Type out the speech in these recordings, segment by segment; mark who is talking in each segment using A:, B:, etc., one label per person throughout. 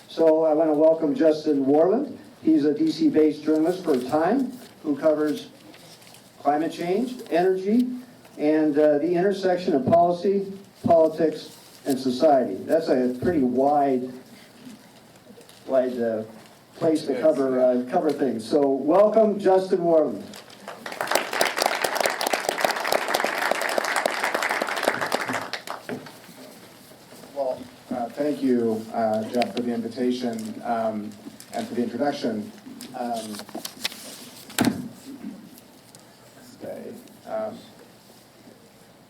A: So I want to welcome Justin Worland. He's a DC-based journalist for Time who covers climate change, energy, and the intersection of policy, politics, and society. That's a pretty wide place to cover things. So welcome, Justin Worland.
B: Thank you, Jeff, for the invitation and for the introduction.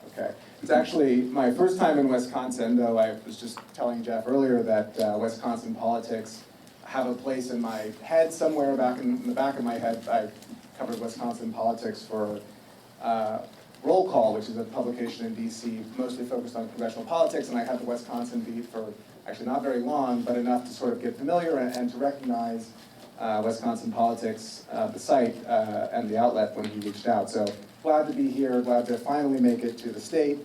B: Okay. It's actually my first time in Wisconsin, though I was just telling Jeff earlier that Wisconsin politics have a place in my head somewhere back in the back of my head. I covered Wisconsin politics for Roll Call, which is a publication in DC mostly focused on congressional politics, and I had the Wisconsin beat for actually not very long, but enough to sort of get familiar and to recognize Wisconsin politics, the site and the outlet when he reached out. So glad to be here, glad to finally make it to the state.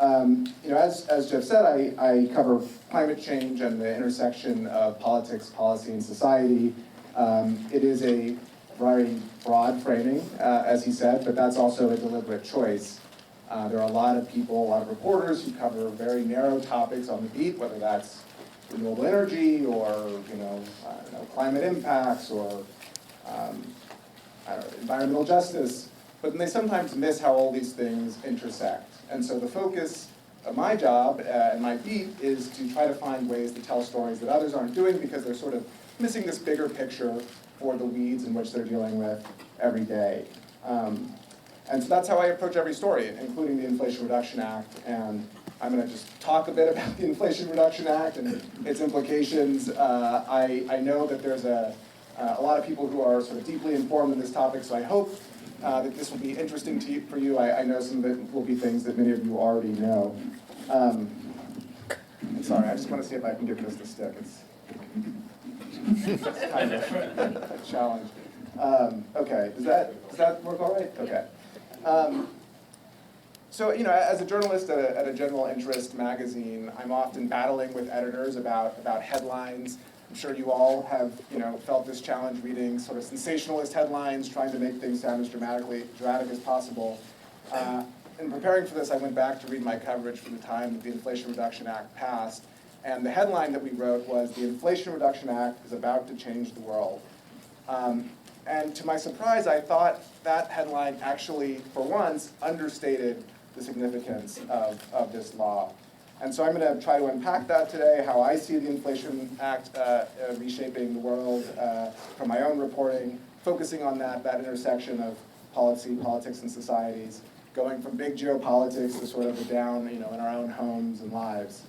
B: As Jeff said, I cover climate change and the intersection of politics, policy, and society. It is a very broad framing, as he said, but that's also a deliberate choice. There are a lot of people, a lot of reporters who cover very narrow topics on the beat, whether that's renewable energy or climate impacts or environmental justice, but they sometimes miss how all these things intersect. And so the focus of my job and my beat is to try to find ways to tell stories that others aren't doing because they're sort of missing this bigger picture for the weeds in which they're dealing with every day. And so that's how I approach every story, including the Inflation Reduction Act. And I'm going to just talk a bit about the Inflation Reduction Act and its implications. I know that there's a lot of people who are sort of deeply informed in this topic, so I hope that this will be interesting for you. I know some of it will be things that many of you already know. I'm sorry, I just want to see if I can get this to stick. It's kind of a challenge. Okay, does that work all right? Okay. So, as a journalist at a general interest magazine, I'm often battling with editors about headlines. I'm sure you all have, felt this challenge reading sort of sensationalist headlines, trying to make things sound as dramatic as possible. In preparing for this, I went back to read my coverage from the time that the Inflation Reduction Act passed, and the headline that we wrote was, "The Inflation Reduction Act is about to change the world." And to my surprise, I thought that headline actually, for once, understated the significance of this law. And so I'm going to try to unpack that today, how I see the Inflation Act reshaping the world from my own reporting, focusing on that intersection of policy, politics, and societies, going from big geopolitics to sort of the down, in our own homes and lives.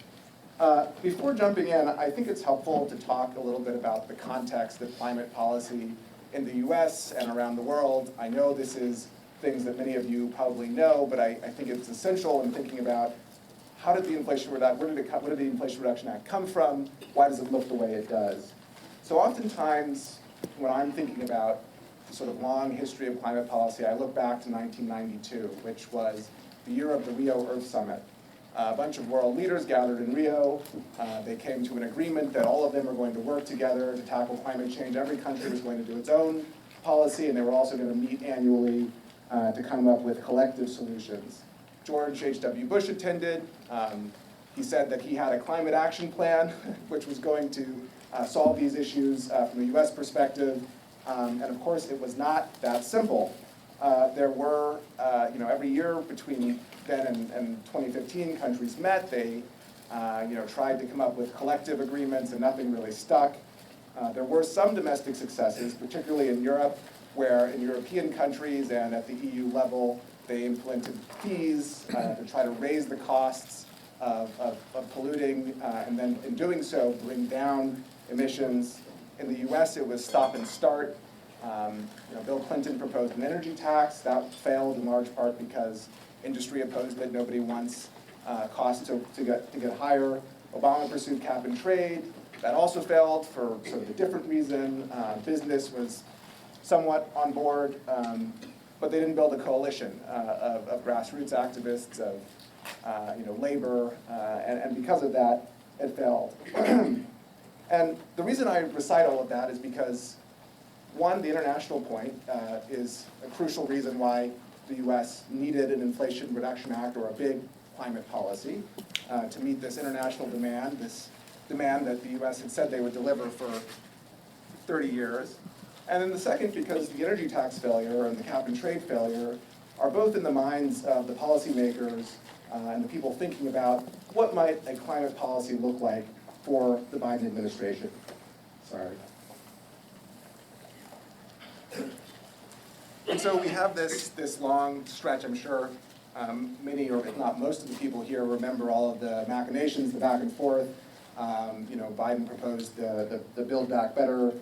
B: Before jumping in, I think it's helpful to talk a little bit about the context of climate policy in the US and around the world. I know this is things that many of you probably know, but I think it's essential in thinking about where did the Inflation Reduction Act come from? Why does it look the way it does? So oftentimes, when I'm thinking about the sort of long history of climate policy, I look back to 1992, which was the year of the Rio Earth Summit. A bunch of world leaders gathered in Rio. They came to an agreement that all of them were going to work together to tackle climate change. Every country was going to do its own policy, and they were also going to meet annually to come up with collective solutions. George H.W. Bush attended. He said that he had a climate action plan, which was going to solve these issues from the U.S. perspective. And of course, it was not that simple. There were, every year between then and 2015, countries met. They, tried to come up with collective agreements, and nothing really stuck. There were some domestic successes, particularly in Europe, where in European countries and at the EU level, they implemented fees to try to raise the costs of polluting, and then in doing so, bring down emissions. In the US, it was stop and start. Bill Clinton proposed an energy tax. That failed in large part because industry opposed it. Nobody wants costs to get higher. Obama pursued cap and trade. That also failed for sort of a different reason. Business was somewhat on board, but they didn't build a coalition of grassroots activists, of labor, and because of that, it failed. And the reason I recite all of that is because, one, the international point is a crucial reason why the US needed an Inflation Reduction Act or a big climate policy to meet this international demand, this demand that the US had said they would deliver for 30 years. And then the second, because the energy tax failure and the cap and trade failure are both in the minds of the policymakers and the people thinking about what might a climate policy look like for the Biden administration. Sorry. And so we have this long stretch. I'm sure many, or if not most of the people here remember all of the machinations, the back and forth. Biden proposed the Build Back Better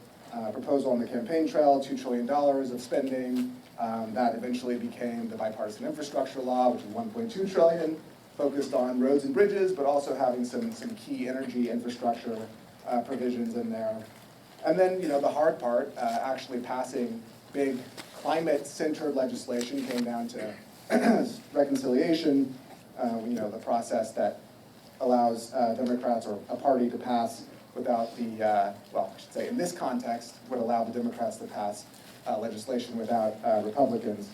B: proposal on the campaign trail, $2 trillion of spending. That eventually became the bipartisan infrastructure law, which is $1.2 trillion, focused on roads and bridges, but also having some key energy infrastructure provisions in there. And then, the hard part, actually passing big climate-centered legislation, came down to reconciliation, the process that allows Democrats or a party to pass without the, I should say in this context, would allow the Democrats to pass legislation without Republicans.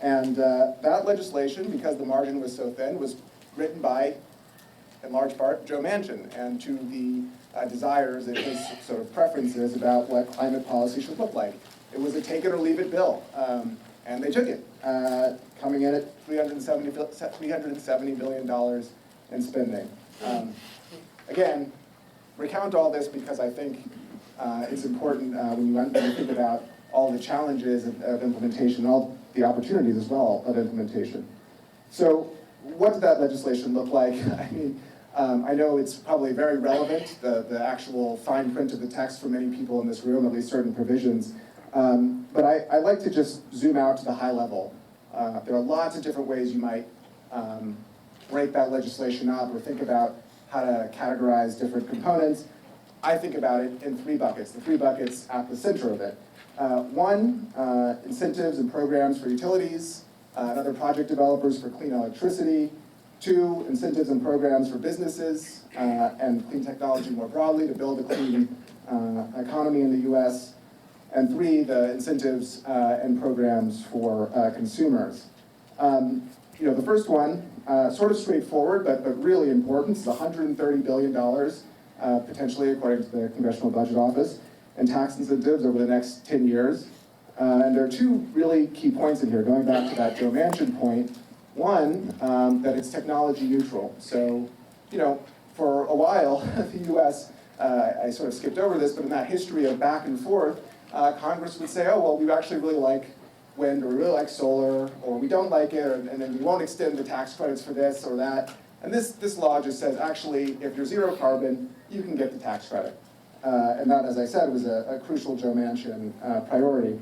B: And that legislation, because the margin was so thin, was written by, in large part, Joe Manchin, and to the desires and his sort of preferences about what climate policy should look like. It was a take it or leave it bill, and they took it, coming in at $370 billion in spending. Again, recount all this because I think it's important when you think about all the challenges of implementation, all the opportunities as well of implementation. So what did that legislation look like? I know it's probably very relevant, the actual fine print of the text for many people in this room, at least certain provisions. But I like to just zoom out to the high level. There are lots of different ways you might break that legislation up or think about how to categorize different components. I think about it in three buckets, the three buckets at the center of it. One, incentives and programs for utilities, and other project developers for clean electricity. Two, incentives and programs for businesses and clean technology more broadly to build a clean economy in the US. And three, the incentives and programs for consumers. The first one, sort of straightforward, but really important. It's $130 billion, potentially, according to the Congressional Budget Office, in tax incentives over the next 10 years. And there are two really key points in here, going back to that Joe Manchin point. One, that it's technology neutral. So, for a while, the US, I sort of skipped over this, but in that history of back and forth, Congress would say, oh, well, we actually really like wind, or we really like solar, or we don't like it, and then we won't extend the tax credits for this or that. And this law just says, actually, if you're zero carbon, you can get the tax credit. And that, as I said, was a crucial Joe Manchin priority.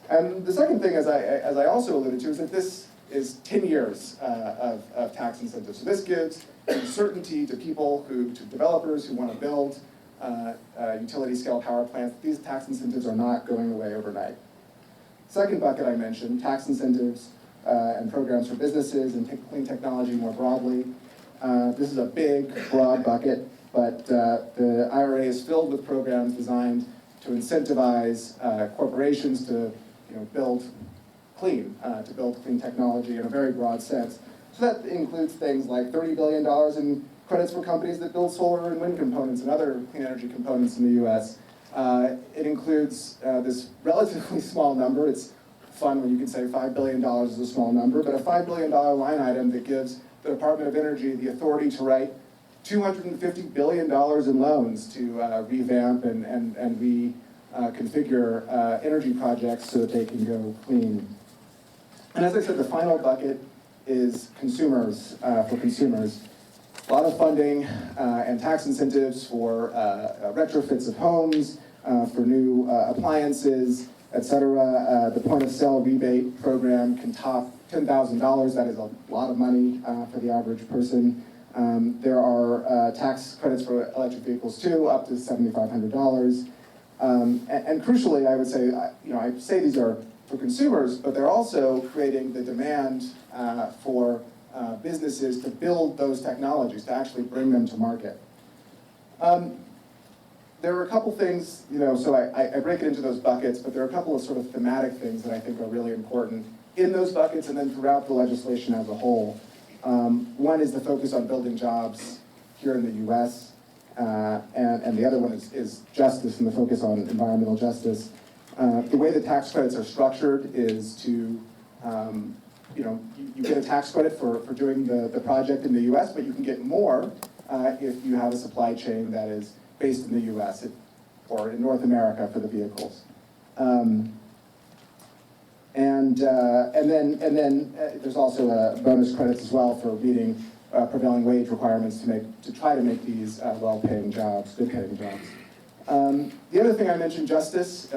B: And the second thing, as I also alluded to, is that this is 10 years of tax incentives. So this gives certainty to people, to developers who want to build utility-scale power plants. These tax incentives are not going away overnight. Second bucket I mentioned, tax incentives and programs for businesses and clean technology more broadly. This is a big, broad bucket, but the IRA is filled with programs designed to incentivize corporations to build clean technology in a very broad sense. So that includes things like $30 billion in credits for companies that build solar and wind components and other clean energy components in the US. It includes this relatively small number. It's fun when you can say $5 billion is a small number, but a $5 billion line item that gives the Department of Energy the authority to write $250 billion in loans to revamp and reconfigure energy projects so that they can go clean. And as I said, the final bucket is consumers, for consumers. A lot of funding and tax incentives for retrofits of homes, for new appliances, et cetera. The point of sale rebate program can top $10,000. That is a lot of money for the average person. There are tax credits for electric vehicles too, up to $7,500. And crucially, I would say, I say these are for consumers, but they're also creating the demand for businesses to build those technologies, to actually bring them to market. there are a couple things, so I break it into those buckets, but there are a couple of sort of thematic things that I think are really important in those buckets and then throughout the legislation as a whole. One is the focus on building jobs here in the US, and the other one is justice and the focus on environmental justice. The way the tax credits are structured is to, you get a tax credit for doing the project in the US, but you can get more if you have a supply chain that is based in the US or in North America for the vehicles. And then there's also bonus credits as well for meeting prevailing wage requirements to try to make these well-paying jobs, good-paying jobs. The other thing I mentioned, justice.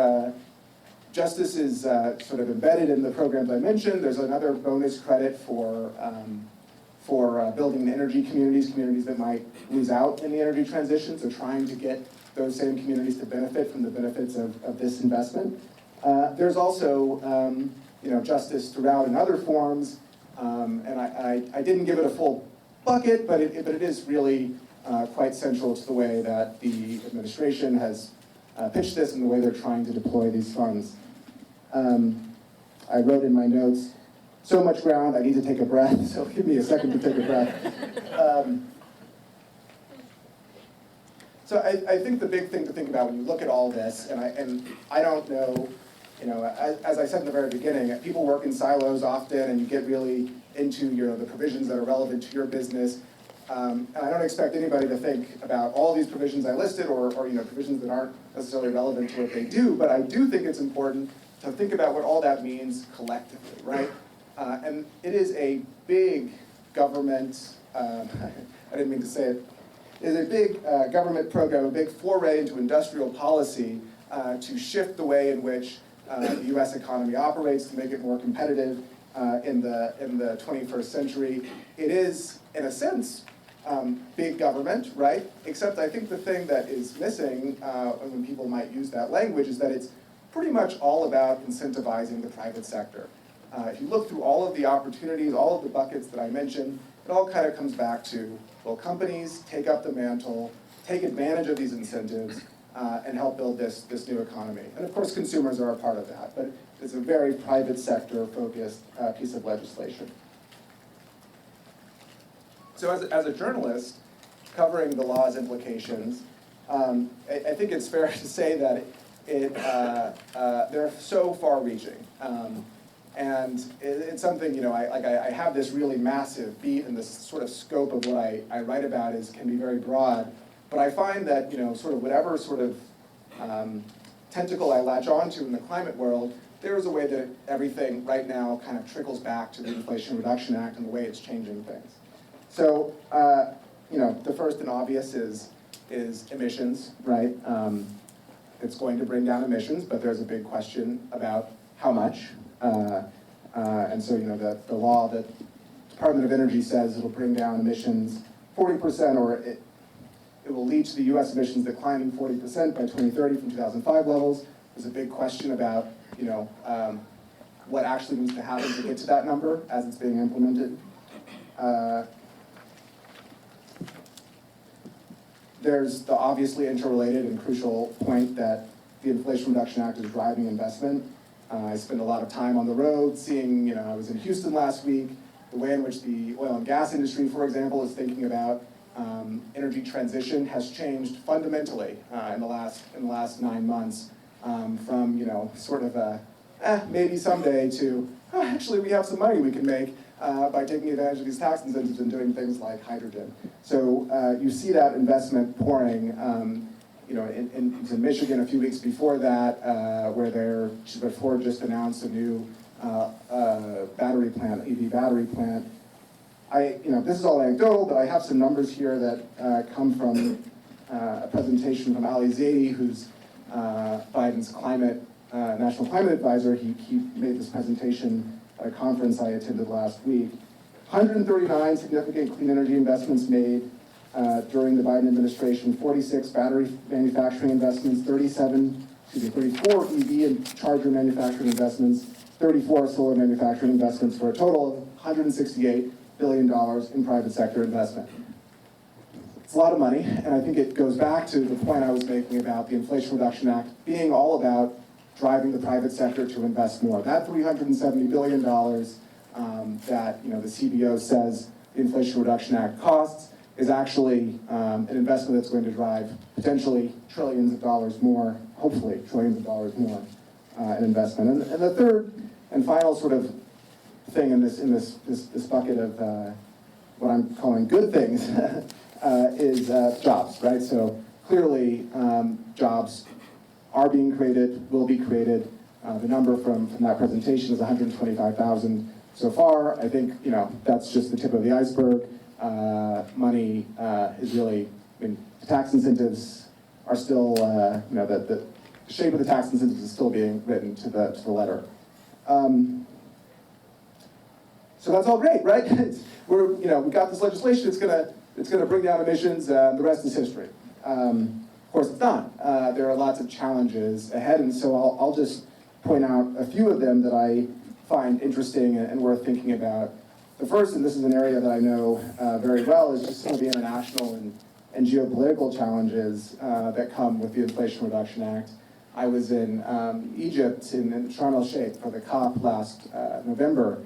B: Justice is sort of embedded in the programs I mentioned. There's another bonus credit for building energy communities that might lose out in the energy transition, so trying to get those same communities to benefit from the benefits of this investment. There's also justice throughout in other forms, and I didn't give it a full bucket, but it is really quite central to the way that the administration has pitched this and the way they're trying to deploy these funds. I wrote in my notes, so much ground, I need to take a breath, so give me a second to take a breath. So I think the big thing to think about when you look at all this, and I don't know, as I said in the very beginning, people work in silos often, and you get really into the provisions that are relevant to your business. And I don't expect anybody to think about all these provisions I listed or provisions that aren't necessarily relevant to what they do, but I do think it's important to think about what all that means collectively, right? And it is a big government, I didn't mean to say it, it is a big government program, a big foray into industrial policy to shift the way in which the US economy operates, to make it more competitive in the 21st century. It is, in a sense, big government, right? Except I think the thing that is missing when people might use that language is that it's pretty much all about incentivizing the private sector. If you look through all of the opportunities, all of the buckets that I mentioned, it all kind of comes back to, well, companies take up the mantle, take advantage of these incentives, and help build this new economy. And of course, consumers are a part of that, but it's a very private sector focused piece of legislation. So as a journalist covering the law's implications, I think it's fair to say that they're so far-reaching. And it's something, I have this really massive beat, and this sort of scope of what I write about can be very broad. But I find that, sort of whatever sort of tentacle I latch onto in the climate world, there is a way that everything right now kind of trickles back to the Inflation Reduction Act and the way it's changing things. So, the first and obvious is emissions, right? It's going to bring down emissions, but there's a big question about how much. And so, the law that Department of Energy says it'll bring down emissions 40%, or it will lead to the US emissions declining 40% by 2030 from 2005 levels. There's a big question about, what actually needs to happen to get to that number as it's being implemented. There's the obviously interrelated and crucial point that the Inflation Reduction Act is driving investment. I spend a lot of time on the road seeing, I was in Houston last week, the way in which the oil and gas industry, for example, is thinking about energy transition has changed fundamentally in the last 9 months, from sort of a maybe someday to actually we have some money we can make by taking advantage of these tax incentives and doing things like hydrogen. So you see that investment pouring. In Michigan a few weeks before that, where Ford just announced a new battery plant, EV battery plant. This is all anecdotal, but I have some numbers here that come from a presentation from Ali Zaidi, who's Biden's national climate advisor. He made this presentation at a conference I attended last week. 139 significant clean energy investments made during the Biden administration, 46 battery manufacturing investments, 34 EV and charger manufacturing investments, 34 solar manufacturing investments, for a total of $168 billion in private sector investment. It's a lot of money, and I think it goes back to the point I was making about the Inflation Reduction Act being all about driving the private sector to invest more. That $370 billion that the CBO says the Inflation Reduction Act costs is actually an investment that's going to drive potentially trillions of dollars more, hopefully trillions of dollars more in investment. And the third and final sort of thing in this bucket of what I'm calling good things is jobs, right? So clearly jobs are being created, will be created. The number from that presentation is 125,000 so far. I think that's just the tip of the iceberg. Money is really, the tax incentives are still, the shape of the tax incentives is still being written to the letter. So that's all great, right? We got this legislation. It's gonna bring down emissions. The rest is history. Of course, it's not. There are lots of challenges ahead, and so I'll just point out a few of them that I find interesting and worth thinking about. The first, and this is an area that I know very well, is just some of the international and geopolitical challenges that come with the Inflation Reduction Act. I was in Egypt in Sharm el-Sheikh for the COP last November.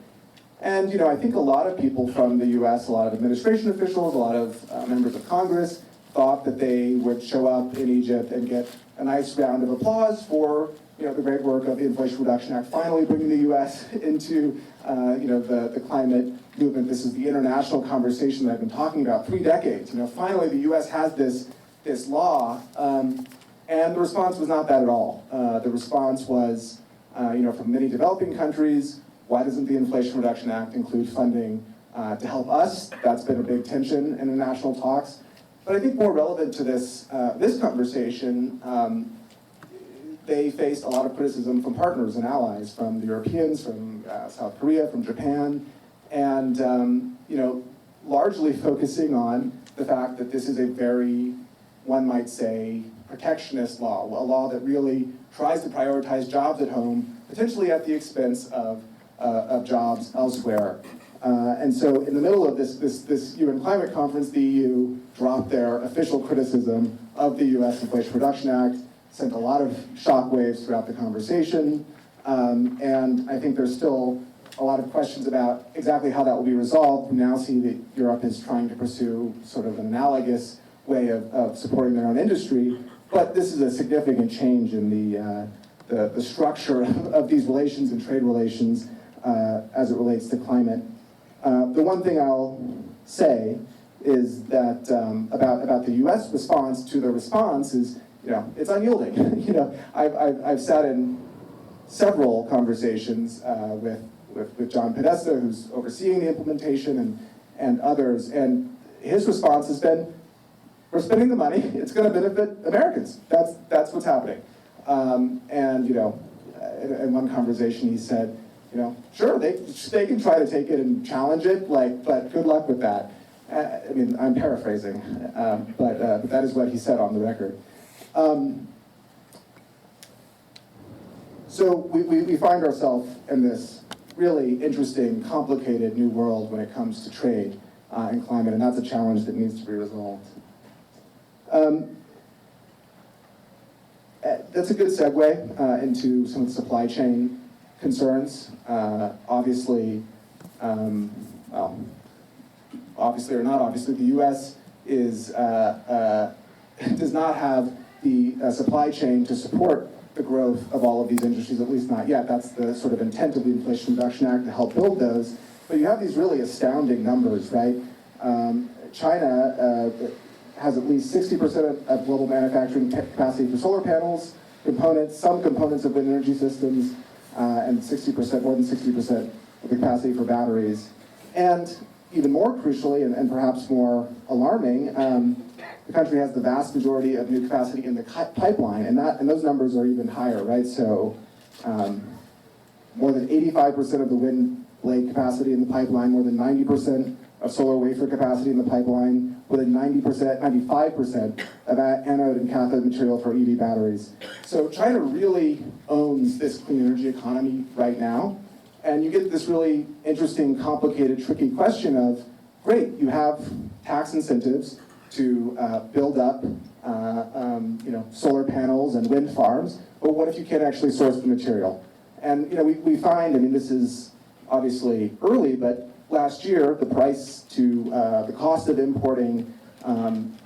B: And I think a lot of people from the US, a lot of administration officials, a lot of members of Congress thought that they would show up in Egypt and get a nice round of applause for the great work of the Inflation Reduction Act, finally bringing the US into the climate movement. This is the international conversation that I've been talking about 3 decades. Finally the US has this law, and the response was not that at all. The response was, from many developing countries, why doesn't the Inflation Reduction Act include funding to help us? That's been a big tension in international talks. But I think more relevant to this conversation, they faced a lot of criticism from partners and allies, from the Europeans, from South Korea, from Japan, and largely focusing on the fact that this is a very, one might say, protectionist law, a law that really tries to prioritize jobs at home, potentially at the expense of jobs elsewhere. And so in the middle of this UN climate conference, the EU dropped their official criticism of the US Inflation Reduction Act, sent a lot of shockwaves throughout the conversation, and I think there's still a lot of questions about exactly how that will be resolved. We now see that Europe is trying to pursue sort of an analogous way of supporting their own industry, but this is a significant change in the structure of these relations and trade relations as it relates to climate. The one thing I'll say is that about the U.S. response to the response is, it's unyielding. I've sat in several conversations with John Podesta, who's overseeing the implementation, and others, and his response has been, we're spending the money, it's going to benefit Americans. That's what's happening. In one conversation he said, sure, they can try to take it and challenge it, but good luck with that. I'm paraphrasing, but that is what he said on the record. So we find ourselves in this really interesting, complicated new world when it comes to trade and climate, and that's a challenge that needs to be resolved. That's a good segue into some of the supply chain concerns. Obviously or not obviously, the U.S. does not have the supply chain to support the growth of all of these industries, at least not yet. That's the sort of intent of the Inflation Reduction Act, to help build those. But you have these really astounding numbers, right? China has at least 60% of global manufacturing capacity for solar panels, components, some components of wind energy systems, and 60%, more than 60% of the capacity for batteries. And even more crucially, and perhaps more alarming, the country has the vast majority of new capacity in the pipeline, and those numbers are even higher, right? So more than 85% of the wind blade capacity in the pipeline, more than 90% of solar wafer capacity in the pipeline, more than 95% of anode and cathode material for EV batteries. So China really owns this clean energy economy right now. And you get this really interesting, complicated, tricky question of, great, you have tax incentives
C: to build up solar panels and wind farms, but what if you can't actually source the material? And we find, I mean, this is obviously early, but last year the the cost of importing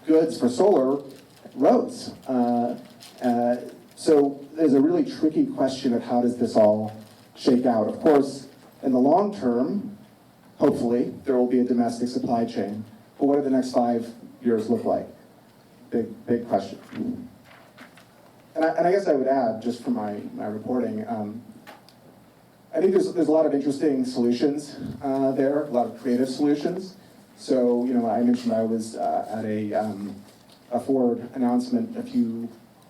C: goods for solar rose. So there's a really tricky question of how does this all shake out. Of course, in the long term, hopefully, there will be a domestic supply chain. But what do the next 5 years look like? Big question. And I guess I would add, just from my reporting, I think there's a lot of interesting solutions there, a lot of creative solutions. So, I mentioned I was at a Ford announcement a few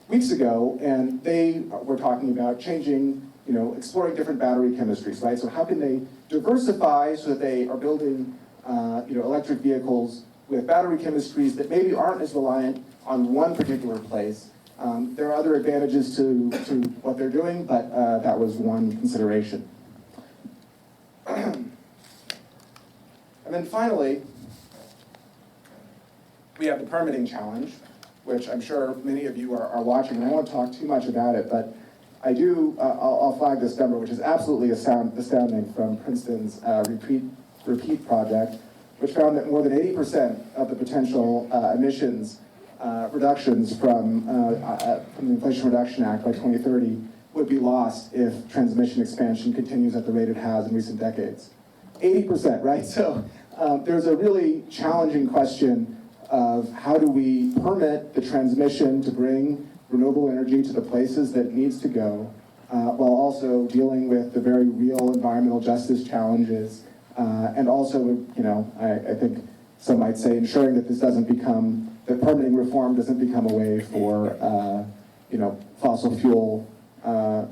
C: weeks ago, and they were talking about changing, exploring different battery chemistries, right? So how can they diversify so that they are building, electric vehicles with battery chemistries that maybe aren't as reliant on one particular place. There are other advantages to what they're doing, but that was one consideration. And then finally, we have the permitting challenge, which I'm sure many of you are watching, and I won't talk too much about it, but I do, I'll flag this number, which is absolutely astounding, from Princeton's Repeat project, which found that more than 80% of the potential emissions reductions from the Inflation Reduction Act by 2030 would be lost if transmission expansion continues at the rate it has in recent decades. 80%, right? So there's a really challenging question of how do we permit the transmission to bring renewable energy to the places that it needs to go, while also dealing with the very real environmental justice challenges, and also, I think some might say ensuring that this doesn't become, that permitting reform doesn't become a way for, fossil fuel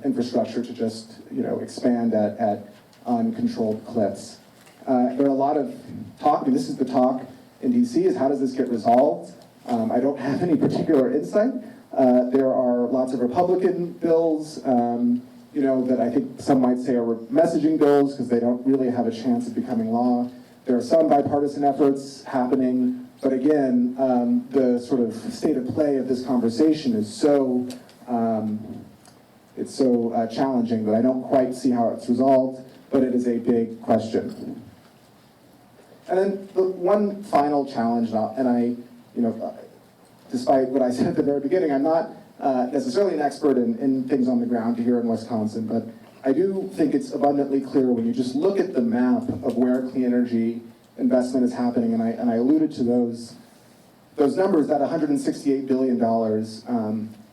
C: infrastructure to just, expand at uncontrolled clips. There are a lot of talk, and this is the talk in DC, is how does this get resolved? I don't have any particular insight. There are lots of Republican bills, that I think some might say are messaging bills because they don't really have a chance of becoming law. There are some bipartisan efforts happening, but again, the sort of state of play of this conversation is so, challenging that I don't quite see how it's resolved, but it is a big question. And then the one final challenge, despite what I said at the very beginning, I'm not necessarily an expert in things on the ground here in Wisconsin, but I do think it's abundantly clear when you just look at the map of where clean energy investment is happening, and I alluded to those numbers, that $168 billion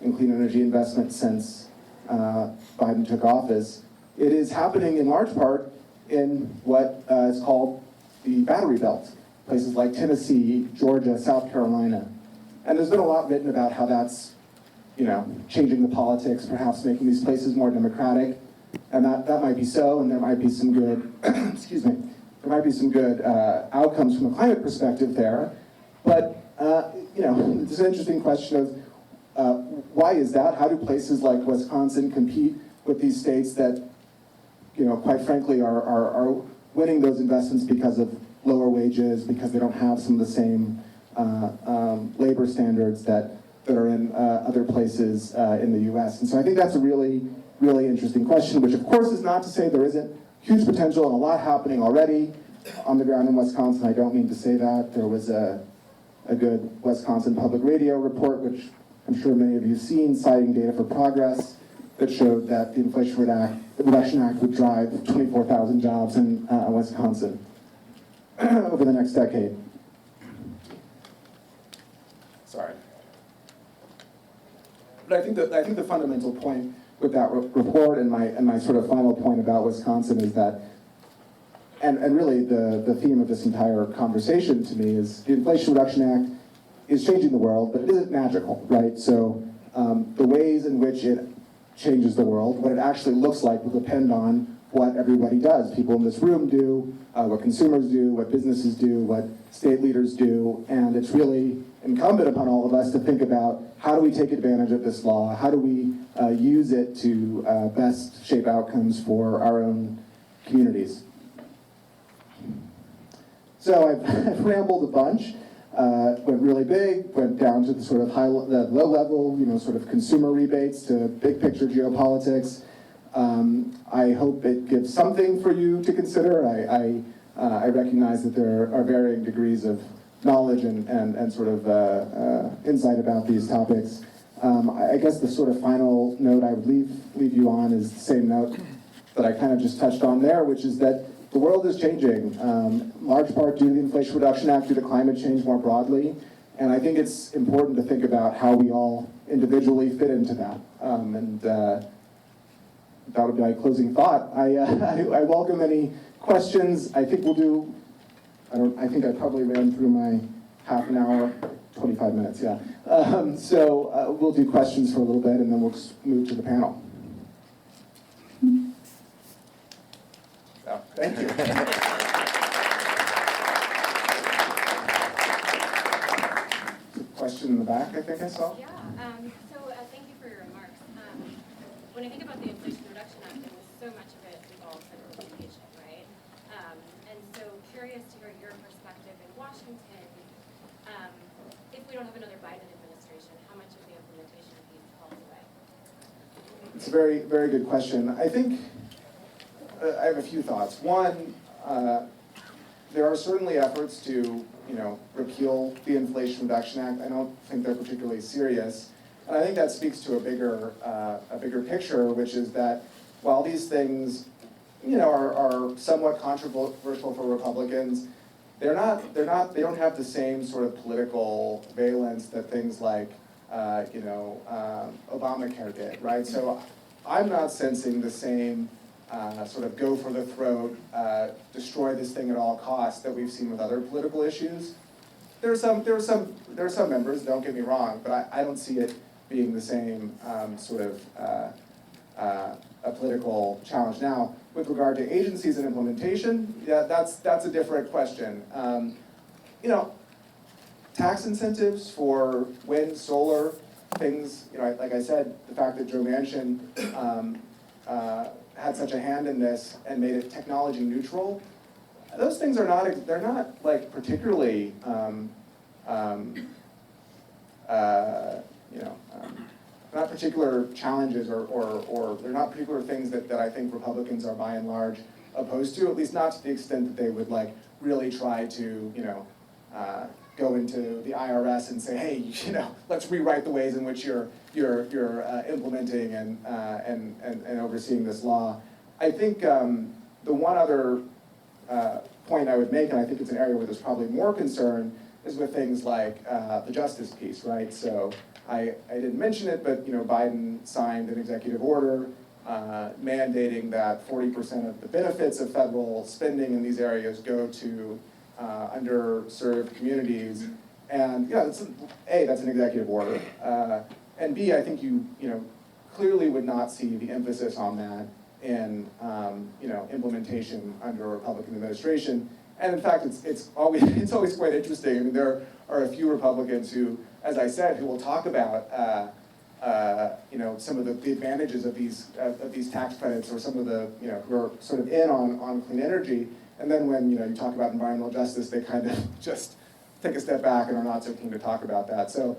C: in clean energy investment since Biden took office. It is happening in large part in what is called the battery belt, places like Tennessee, Georgia, South Carolina. And there's been a lot written about how that's, changing the politics, perhaps making these places more democratic. And that might be so, and there might be some good, excuse me, there might be some good outcomes from a climate perspective there. But, it's an interesting question of why is that? How do places like Wisconsin compete with these states that, quite frankly, are winning those investments because of lower wages, because they don't have some of the same labor standards that are in other places in the US. And so I think that's a really, really interesting question, which of course is not to say there isn't huge potential and a lot happening already on the ground in Wisconsin. I don't mean to say that. There was a good Wisconsin Public Radio report, which I'm sure many of you have seen, citing data for progress that showed that the Inflation Reduction Act would drive 24,000 jobs in Wisconsin over the next decade. Sorry. But I think the fundamental point with that report and my sort of final point about Wisconsin is that, and really the theme of this entire conversation to me is the Inflation Reduction Act is changing the world, but it isn't magical, right? So the ways in which it changes the world, what it actually looks like will depend on what everybody does. People in this room do, what consumers do, what businesses do, what state leaders do, and it's really incumbent upon all of us to think about how do we take advantage of this law, how do we use it to best shape outcomes for our own communities. So I've rambled a bunch. went really big, went down to the sort of the low level, sort of consumer rebates to big picture geopolitics. I hope it gives something for you to consider. I recognize that there are varying degrees of knowledge and sort of insight about these topics. I guess the sort of final note I would leave you on is the same note that I kind of just touched on there, which is that the world is changing, large part due to the Inflation Reduction Act, due to climate change more broadly. And I think it's important to think about how we all individually fit into that. And that would be my closing thought. I welcome any questions. I think we'll do, I think I probably ran through my half an hour, 25 minutes, yeah. So we'll do questions for a little bit and then we'll just move to the panel.
B: Oh, thank you.
C: Question in the back, I think I saw.
D: Yeah, thank you for your remarks. When I think about the Inflation Reduction Act, it was so much of it involves federal implementation, right? And so curious to hear your perspective in Washington. If we don't have another Biden administration, how much of the implementation piece falls away?
C: It's a very, very good question. I think I have a few thoughts. One, there are certainly efforts to, repeal the Inflation Reduction Act. I don't think they're particularly serious. And I think that speaks to a bigger picture, which is that while these things, are somewhat controversial for Republicans, they don't have the same sort of political valence that things like, Obamacare did, right? So I'm not sensing the same sort of go for the throat, destroy this thing at all costs that we've seen with other political issues. There are some members, don't get me wrong, but I don't see it being the same sort of a political challenge. Now, with regard to agencies and implementation, yeah, that's a different question. Tax incentives for wind, solar, things, like I said, the fact that Joe Manchin had such a hand in this and made it technology neutral, those things are not like particularly not particular challenges or they're not particular things that I think Republicans are by and large opposed to, at least not to the extent that they would like really try to go into the IRS and say, hey, let's rewrite the ways in which you're implementing and overseeing this law. I think the one other point I would make, and I think it's an area where there's probably more concern, is with things like the justice piece, right? So I didn't mention it, but Biden signed an executive order mandating that 40% of the benefits of federal spending in these areas go to underserved communities. And that's an executive order. And B, I think you clearly would not see the emphasis on that in implementation under a Republican administration. And in fact, it's always quite interesting. I mean, there are a few Republicans who, as I said, who will talk about some of the advantages of these tax credits, or some of the who are sort of in on clean energy. And then when you talk about environmental justice, they kind of just take a step back and are not so keen to talk about that. So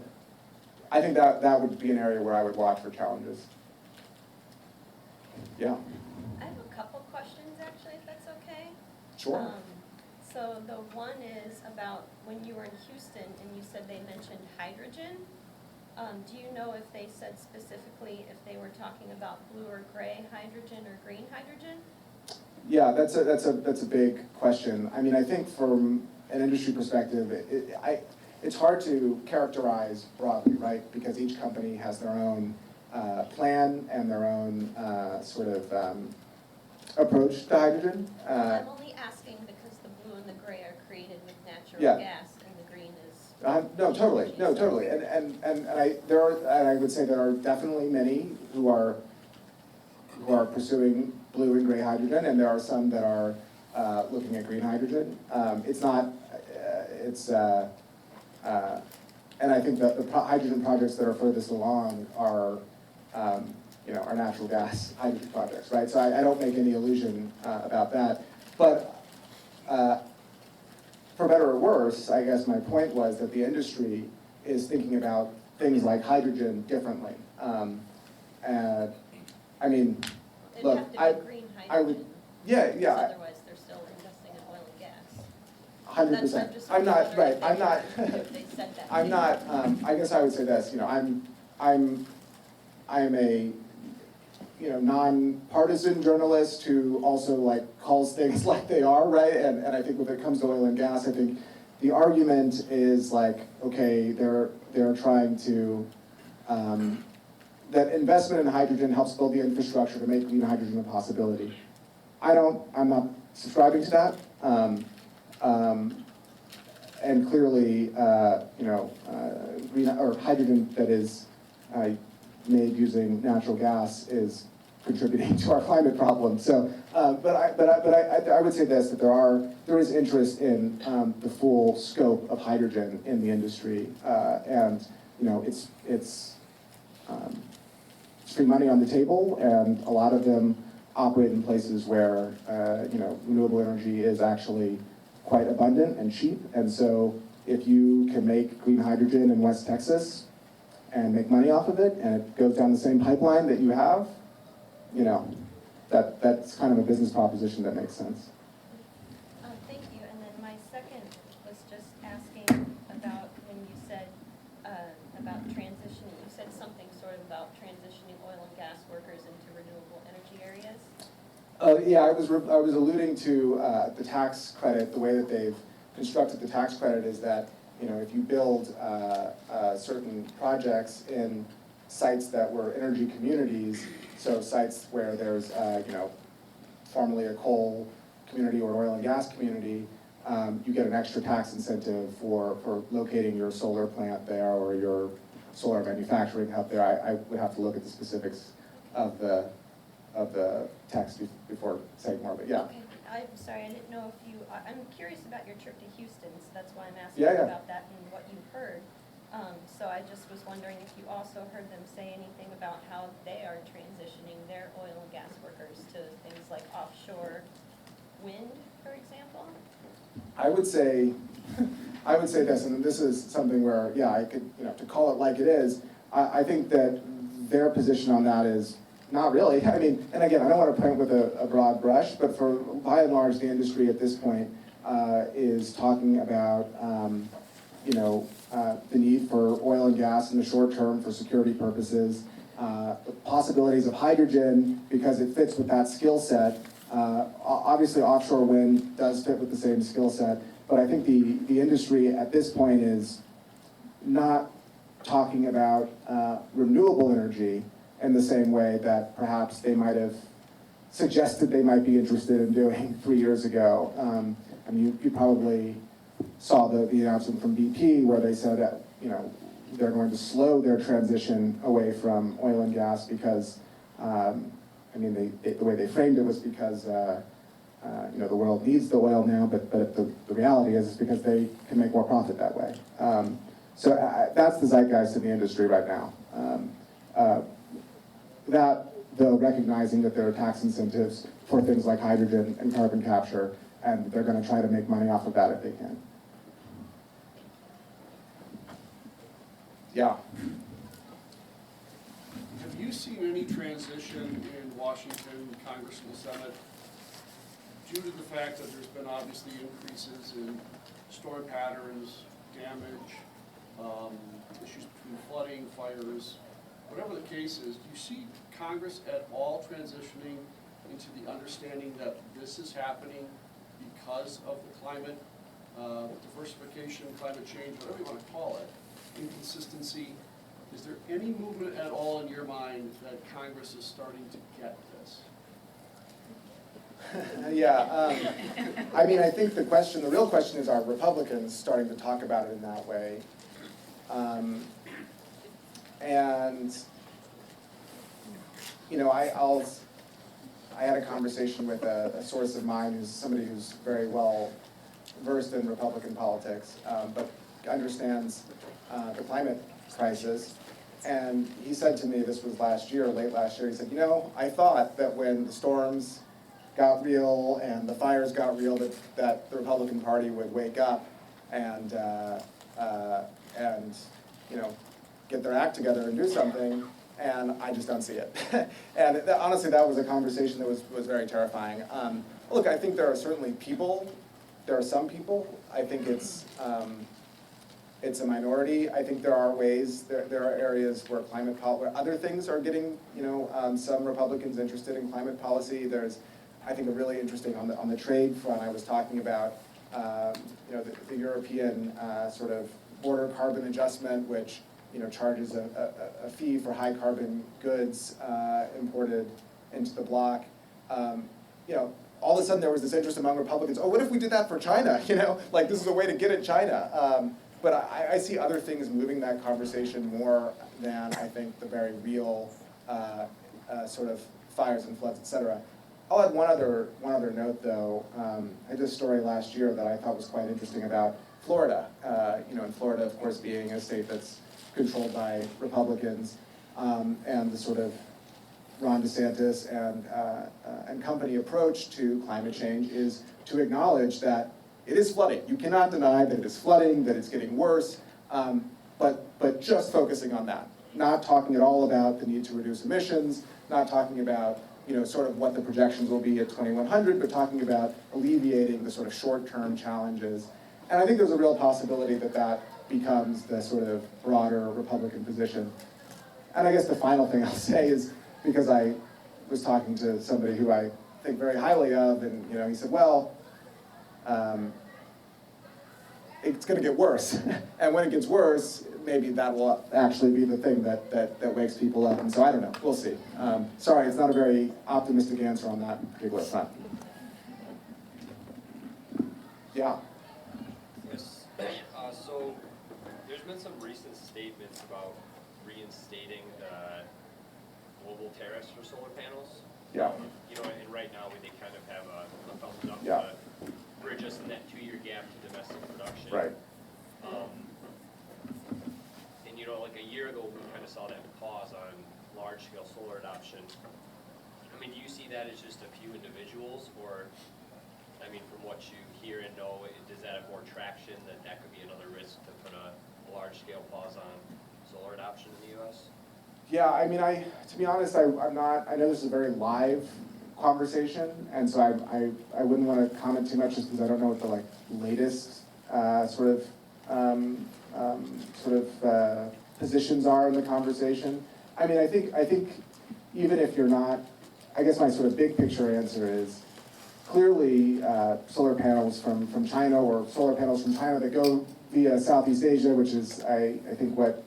C: I think that would be an area where I would watch for challenges. Yeah.
E: I have a couple questions, actually, if that's okay.
C: Sure.
E: So the one is about when you were in Houston and you said they mentioned hydrogen. Do you know if they said specifically if they were talking about blue or gray hydrogen or green hydrogen?
C: Yeah, that's a big question. I mean, I think from an industry perspective, it's hard to characterize broadly, right? Because each company has their own plan and their own sort of approach to hydrogen.
E: I'm only asking because the blue and the gray are created with natural gas, and the green is.
C: No, totally. And I would say there are definitely many who are pursuing blue and gray hydrogen, and there are some that are looking at green hydrogen. And I think that the hydrogen projects that are furthest along are natural gas hydrogen projects, right? So I don't make any illusion about that. But for better or worse, I guess my point was that the industry is thinking about things like hydrogen differently. I mean,
E: It'd
C: look,
E: have to be
C: I
E: green
C: would,
E: hydrogen,
C: yeah,
E: because
C: yeah,
E: otherwise they're still investing in oil and gas.
C: 100%.
E: just
C: I'm not,
E: wondering
C: right,
E: if
C: I'm not,
E: if they said that.
C: I'm not, I guess I would say this, you know, I'm a, you know, non-partisan journalist who also like calls things like they are, right? And I think when it comes to oil and gas, I think the argument is like, okay, they're trying to, that investment in hydrogen helps build the infrastructure to make green hydrogen a possibility. I'm not subscribing to that. And clearly, you know, green or hydrogen that is made using natural gas is contributing to our climate problem. So, but I would say this, that there is interest in the full scope of hydrogen in the industry, and you know, it's free money on the table, and a lot of them operate in places where you know, renewable energy is actually quite abundant and cheap. And so if you can make green hydrogen in West Texas and make money off of it, and it goes down the same pipeline that you have, you know, that's kind of a business proposition that makes sense.
E: Thank you, and then my second was just asking about when you said about transitioning, you said something sort of about transitioning oil and gas workers into renewable energy areas?
C: Yeah, I was alluding to the tax credit. The way that they've constructed the tax credit is that, you know, if you build certain projects in sites that were energy communities, so sites where there's, you know, formerly a coal community or oil and gas community, you get an extra tax incentive for locating your solar plant there or your solar manufacturing hub there. I would have to look at the specifics of the text before saying more, but yeah.
E: Okay, I'm sorry, I didn't know if you, I'm curious about your trip to Houston, so that's why I'm asking
C: Yeah.
E: about that and what you heard. So I just was wondering if you also heard them say anything about how they are transitioning their oil and gas workers to things like offshore wind, for example?
C: I would say this, and this is something where, yeah, I could, you know, to call it like it is, I think that their position on that is not really. I mean, and again, I don't want to paint with a broad brush, but for by and large, the industry at this point is talking about, you know, the need for oil and gas in the short term for security purposes, the possibilities of hydrogen because it fits with that skill set. Obviously, offshore wind does fit with the same skill set, but I think the industry at this point is not talking about renewable energy in the same way that perhaps they might have suggested they might be interested in doing 3 years ago. I mean, you probably saw the announcement from BP where they said that, you know, they're going to slow their transition away from oil and gas because, I mean, the way they framed it was because, you know, the world needs the oil now, but the reality is because they can make more profit that way. So that's the zeitgeist in the industry right now. That, though, recognizing that there are tax incentives for things like hydrogen and carbon capture, and they're going to try to make money off of that if they can. Yeah.
F: Have you seen any transition in Washington, Congress, and the Senate due to the fact that there's been obviously increases in storm patterns, damage, issues between flooding, fires, whatever the case is? Do you see Congress at all transitioning into the understanding that this is happening because of the climate, diversification, climate change, whatever you want to call it, inconsistency? Is there any movement at all in your mind that Congress is starting to get this?
C: Yeah, I mean, I think the real question is, are Republicans starting to talk about it in that way? And, you know, I had a conversation with a source of mine who's somebody who's very well versed in Republican politics, but understands the climate crisis. And he said to me, this was last year, late last year, he said, you know, I thought that when the storms
B: got real and the fires got real, that the Republican Party would wake up and you know, get their act together and do something, and I just don't see it. And honestly, that was a conversation that was very terrifying. Look, I think there are certainly people, there are some people, I think it's a minority. I think there are ways, there are areas where where other things are getting, you know, some Republicans interested in climate policy. There's, I think, a really interesting, on the trade front, I was talking about, you know, the European sort of border carbon adjustment, which, you know, charges a fee for high carbon goods imported into the bloc. You know, all of a sudden there was this interest among Republicans, oh, what if we did that for China? You know, like this is a way to get at China. But I see other things moving that conversation more than, I think, the very real sort of fires and floods, et cetera. I'll add one other note, though. I did a story last year that I thought was quite interesting about Florida. You know, and Florida, of course, being a state that's controlled by Republicans, and the sort of Ron DeSantis and company approach to climate change is to acknowledge that it is flooding. You cannot deny that it is flooding, that it's getting worse, but just focusing on that. Not talking at all about the need to reduce emissions, not talking about, you know, sort of what the projections will be at 2100, but talking about alleviating the sort of short-term challenges. And I think there's a real possibility that that becomes the sort of broader Republican position. And I guess the final thing I'll say is, because I was talking to somebody who I think very highly of, and, you know, he said, well, it's going to get worse. And when it gets worse, maybe that will actually be the thing that wakes people up. And so I don't know, we'll see. Sorry, it's not a very optimistic answer on that particular front. Yeah.
G: Yes. So there's been some recent statements about reinstating the global tariffs for solar panels.
B: Yeah.
G: You know, and right now they kind of have a thumbs up
B: Yeah.
G: to bridge us in that 2-year gap to domestic production.
B: Right.
G: And you know, like a year ago, we kind of saw that pause on large-scale solar adoption. I mean, do you see that as just a few individuals, or, I mean, from what you hear and know, does that have more traction, that could be another risk to put a large-scale pause on solar adoption in the U.S.?
C: Yeah, I mean, to be honest, I'm not, I know this is a very live conversation, and so I wouldn't want to comment too much just because I don't know what the like latest sort of positions are in the conversation. I mean, I think even if you're not, I guess my sort of big picture answer is clearly solar panels from China, or solar panels from China that go via Southeast Asia, which is I think what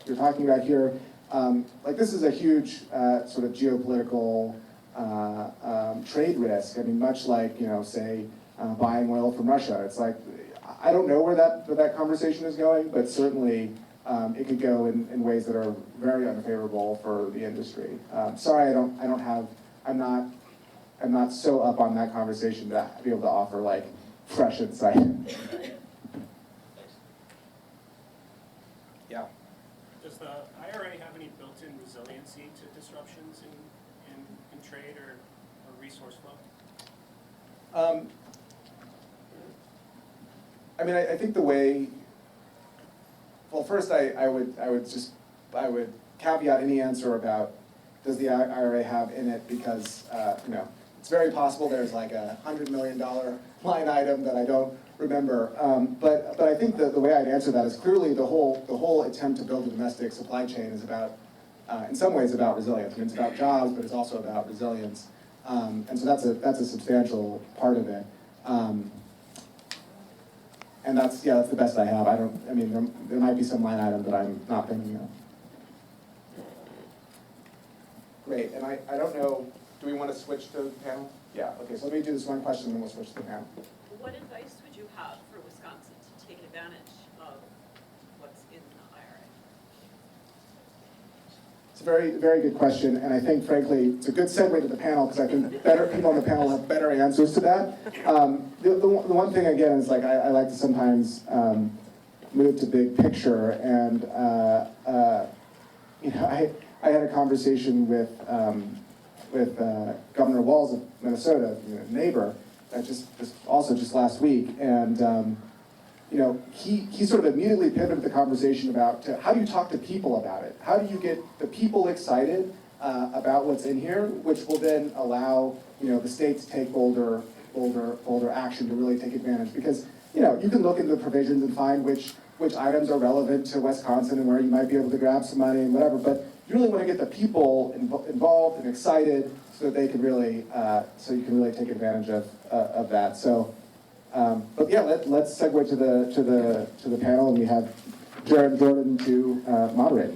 C: you're talking about here. Like this is a huge sort of geopolitical trade risk. I mean, much like, you know, say buying oil from Russia. It's like, I don't know where that conversation is going, but certainly it could go in ways that are very unfavorable for the industry. Sorry, I'm not so up on that conversation to be able to offer like fresh insight.
B: Yeah.
H: Does the IRA have any built-in resiliency to disruptions in trade or resource flow?
B: I mean, I think the way, well, first I would caveat any answer about does the IRA have in it, because, you know, it's very possible there's like a $100 million line item that I don't remember. But I think the way I'd answer that is clearly the whole attempt to build a domestic supply chain is about, in some ways, about resilience. I mean, it's about jobs, but it's also about resilience. And so that's a substantial part of it. And that's the best I have. I mean, there might be some line item that I'm not thinking of. Great, and I don't know, do we want to switch to the panel? Yeah, okay, so let me do this one question and then we'll switch to the panel.
I: What advice would you have for Wisconsin to take advantage of what's in the IRA?
C: It's a very, very good question, and I think, frankly, it's a good segue to the panel, because I think better people on the panel have better answers to that. The one thing, again, is like I like to sometimes move to big picture, and you know, I had a conversation with Governor Walz of Minnesota, neighbor, just last week, and he sort of immediately pivoted the conversation about how do you talk to people about it? How do you get the people excited about what's in here, which will then allow the state to take bolder action to really take advantage? Because you can look into the provisions and find which items are relevant to Wisconsin and where you might be able to grab some money and whatever, but you really want to get the people involved and excited so that they can really, so you can really take advantage of that. So, but yeah, let's segue to the panel, and we have Gerron Jordan to moderate.